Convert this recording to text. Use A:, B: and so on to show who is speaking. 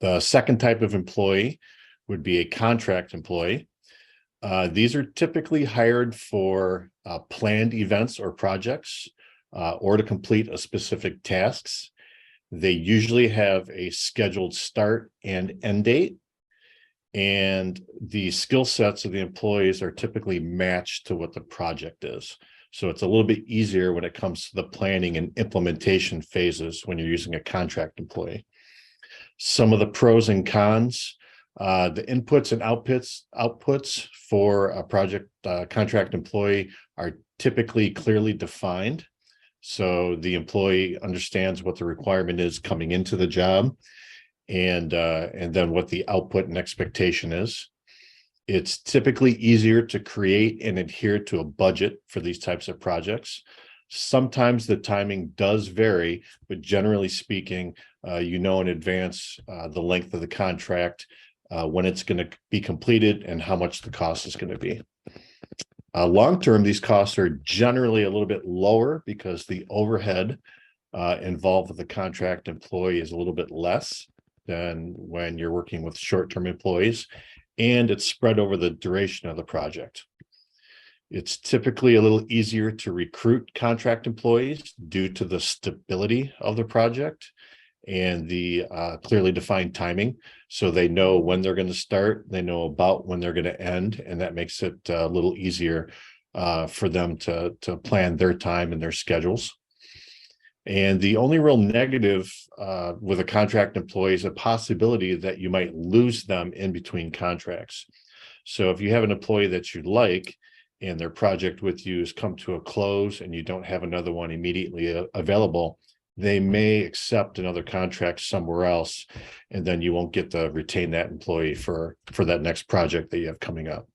A: The second type of employee would be a contract employee. These are typically hired for planned events or projects or to complete a specific tasks. They usually have a scheduled start and end date, and the skill sets of the employees are typically matched to what the project is. So it's a little bit easier when it comes to the planning and implementation phases when you're using a contract employee. Some of the pros and cons, the inputs and outputs for a project contract employee are typically clearly defined. So the employee understands what the requirement is coming into the job, and then what the output and expectation is. It's typically easier to create and adhere to a budget for these types of projects. Sometimes the timing does vary, but generally speaking, you know in advance the length of the contract, when it's going to be completed, and how much the cost is going to be. Long-term, these costs are generally a little bit lower because the overhead involved with the contract employee is a little bit less than when you're working with short-term employees, and it's spread over the duration of the project. It's typically a little easier to recruit contract employees due to the stability of the project and the clearly defined timing. So they know when they're going to start, they know about when they're going to end, and that makes it a little easier for them to plan their time and their schedules. And the only real negative with a contract employee is a possibility that you might lose them in between contracts. So if you have an employee that you like and their project with you has come to a close and you don't have another one immediately available, they may accept another contract somewhere else, and then you won't get to retain that employee for that next project that you have coming up.